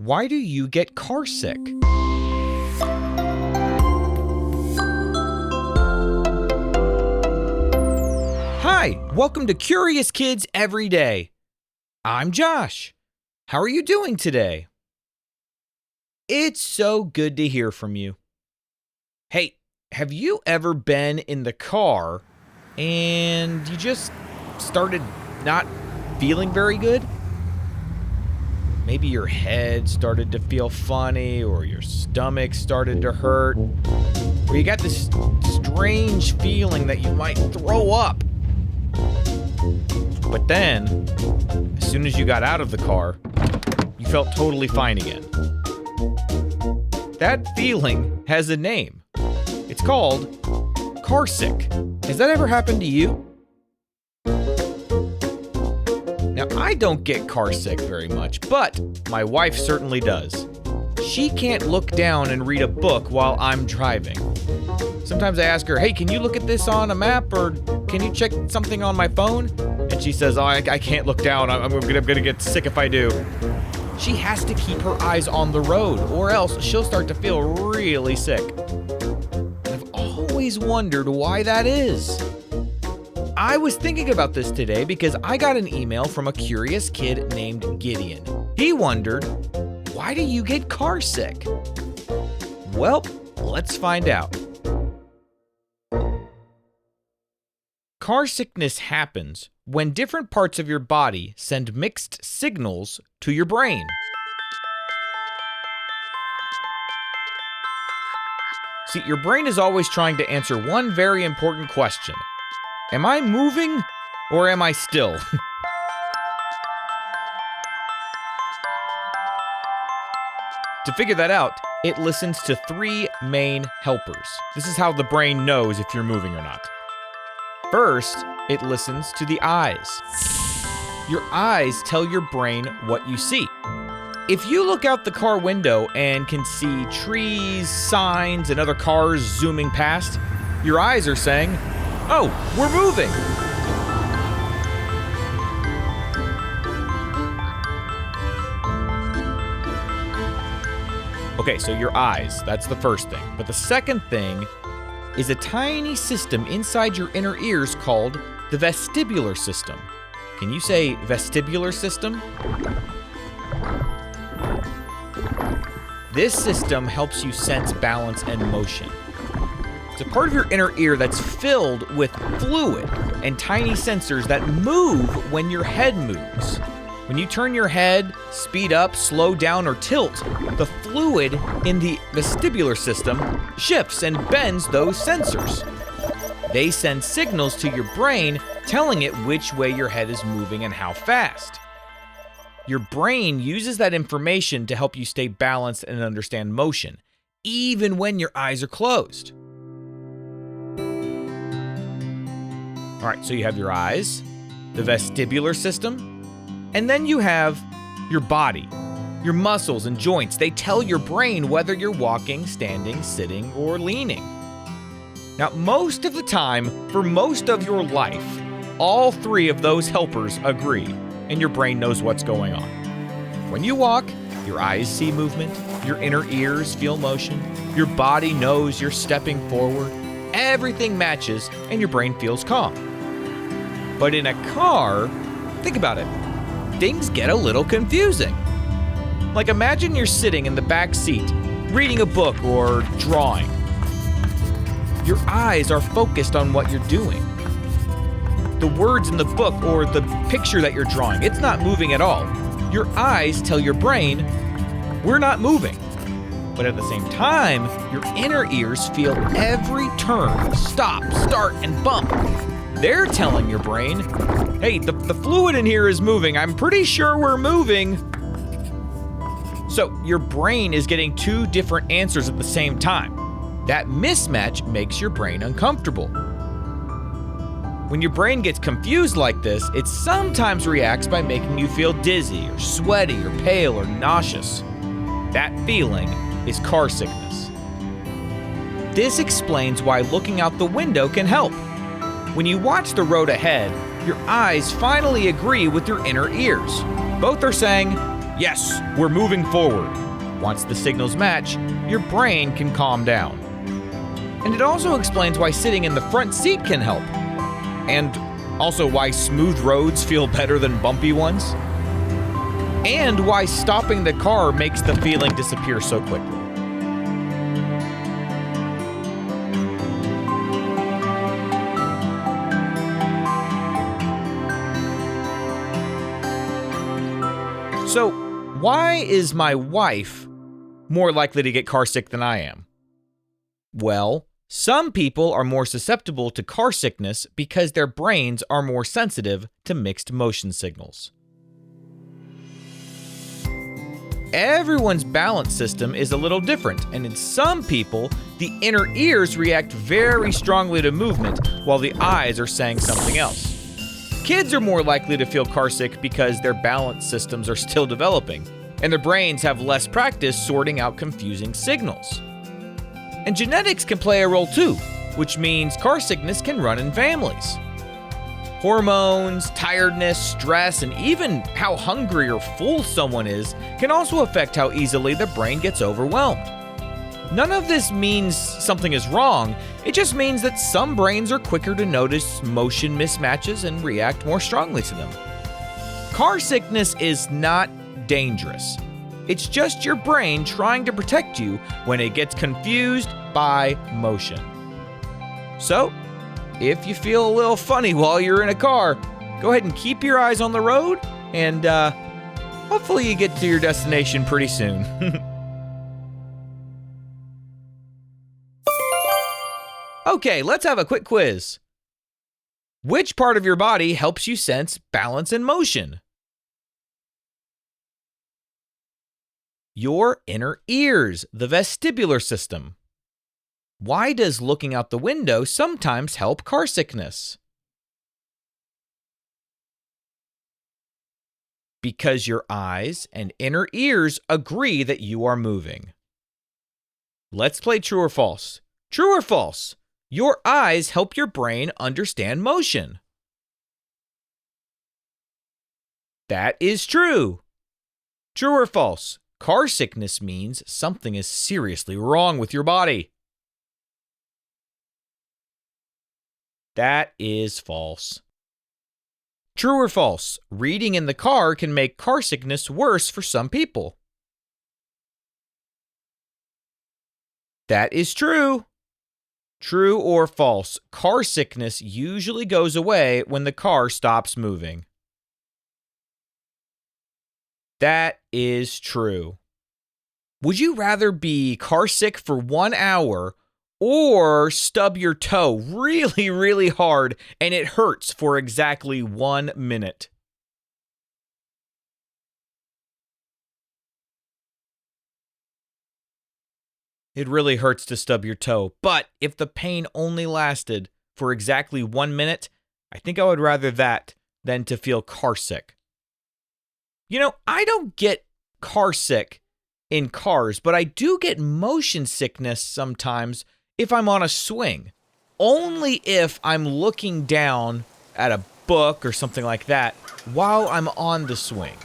Why do you get carsick? Hi, welcome to Curious Kids Every Day. I'm Josh. How are you doing today? It's so good to hear from you. Hey, have you ever been in the car and you just started not feeling very good? Maybe your head started to feel funny, or your stomach started to hurt, or you got this strange feeling that you might throw up. But then, as soon as you got out of the car, you felt totally fine again. That feeling has a name. It's called carsick. Has that ever happened to you? Now, I don't get carsick very much, but my wife certainly does. She can't look down and read a book while I'm driving. Sometimes I ask her, hey, can you look at this on a map, or can you check something on my phone? And she says, I can't look down. I'm gonna get sick if I do. She has to keep her eyes on the road, or else she'll start to feel really sick. I've always wondered why that is. I was thinking about this today because I got an email from a curious kid named Gideon. He wondered, why do you get carsick? Well, let's find out. Car sickness happens when different parts of your body send mixed signals to your brain. See, your brain is always trying to answer one very important question. Am I moving or am I still? To figure that out, it listens to three main helpers. This is how the brain knows if you're moving or not. First, it listens to the eyes. Your eyes tell your brain what you see. If you look out the car window and can see trees, signs, and other cars zooming past, your eyes are saying, oh, we're moving. Okay, so your eyes, that's the first thing. But the second thing is a tiny system inside your inner ears called the vestibular system. Can you say vestibular system? This system helps you sense balance and motion. It's a part of your inner ear that's filled with fluid and tiny sensors that move when your head moves. When you turn your head, speed up, slow down, or tilt, the fluid in the vestibular system shifts and bends those sensors. They send signals to your brain telling it which way your head is moving and how fast. Your brain uses that information to help you stay balanced and understand motion, even when your eyes are closed. All right, so you have your eyes, the vestibular system, and then you have your body, your muscles and joints. They tell your brain whether you're walking, standing, sitting, or leaning. Now, most of the time, for most of your life, all three of those helpers agree, and your brain knows what's going on. When you walk, your eyes see movement, your inner ears feel motion, your body knows you're stepping forward, everything matches, and your brain feels calm. But in a car, think about it, things get a little confusing. Like, imagine you're sitting in the back seat, reading a book or drawing. Your eyes are focused on what you're doing. The words in the book or the picture that you're drawing, it's not moving at all. Your eyes tell your brain, we're not moving. But at the same time, your inner ears feel every turn, stop, start, and bump. They're telling your brain, hey, the fluid in here is moving. I'm pretty sure we're moving. So your brain is getting two different answers at the same time. That mismatch makes your brain uncomfortable. When your brain gets confused like this, it sometimes reacts by making you feel dizzy or sweaty or pale or nauseous. That feeling is car sickness. This explains why looking out the window can help. When you watch the road ahead, your eyes finally agree with your inner ears. Both are saying, Yes, we're moving forward. Once the signals match, your brain can calm down. And it also explains why sitting in the front seat can help. And also why smooth roads feel better than bumpy ones. And why stopping the car makes the feeling disappear so quickly. So, why is my wife more likely to get carsick than I am? Well, some people are more susceptible to car sickness because their brains are more sensitive to mixed motion signals. Everyone's balance system is a little different, and in some people, the inner ears react very strongly to movement while the eyes are saying something else. Kids are more likely to feel carsick because their balance systems are still developing, and their brains have less practice sorting out confusing signals. And genetics can play a role too, which means car sickness can run in families. Hormones, tiredness, stress, and even how hungry or full someone is can also affect how easily the brain gets overwhelmed. None of this means something is wrong, it just means that some brains are quicker to notice motion mismatches and react more strongly to them. Car sickness is not dangerous. It's just your brain trying to protect you when it gets confused by motion. So, if you feel a little funny while you're in a car, go ahead and keep your eyes on the road, and hopefully you get to your destination pretty soon. Okay, let's have a quick quiz. Which part of your body helps you sense balance and motion? Your inner ears, the vestibular system. Why does looking out the window sometimes help car sickness? Because your eyes and inner ears agree that you are moving. Let's play true or false. True or false? Your eyes help your brain understand motion. That is true. True or false? Car sickness means something is seriously wrong with your body. That is false. True or false? Reading in the car can make car sickness worse for some people. That is true. True or false? Car sickness usually goes away when the car stops moving. That is true. Would you rather be car sick for 1 hour or stub your toe really, really hard and it hurts for exactly 1 minute? It really hurts to stub your toe, but if the pain only lasted for exactly 1 minute, I think I would rather that than to feel car sick. You know, I don't get car sick in cars, but I do get motion sickness sometimes if I'm on a swing. Only if I'm looking down at a book or something like that while I'm on the swing.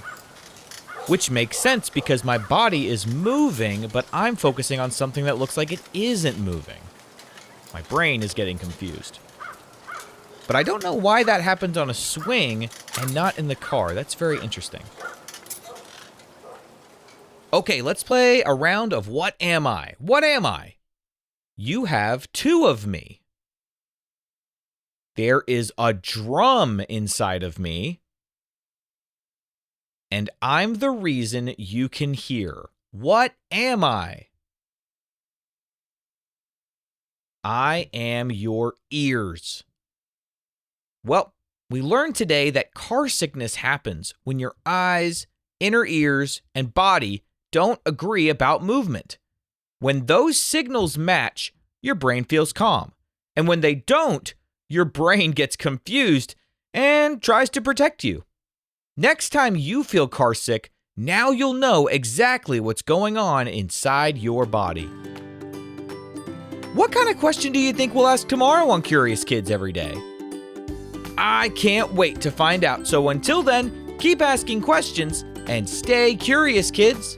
Which makes sense because my body is moving, but I'm focusing on something that looks like it isn't moving. My brain is getting confused. But I don't know why that happens on a swing and not in the car. That's very interesting. Okay, let's play a round of What Am I? What am I? You have 2 of me. There is a drum inside of me. And I'm the reason you can hear. What am I? I am your ears. Well, we learned today that car sickness happens when your eyes, inner ears, and body don't agree about movement. When those signals match, your brain feels calm. And when they don't, your brain gets confused and tries to protect you. Next time you feel car sick, now you'll know exactly what's going on inside your body. What kind of question do you think we'll ask tomorrow on Curious Kids Every Day? I can't wait to find out. So until then, keep asking questions And stay curious, kids.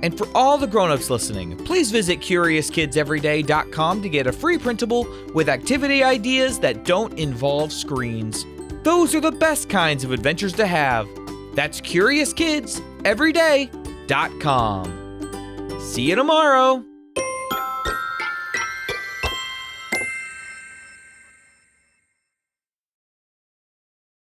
And for all the grown-ups listening, please visit CuriousKidsEveryday.com to get a free printable with activity ideas that don't involve screens. Those are the best kinds of adventures to have. That's CuriousKidsEveryday.com. See you tomorrow.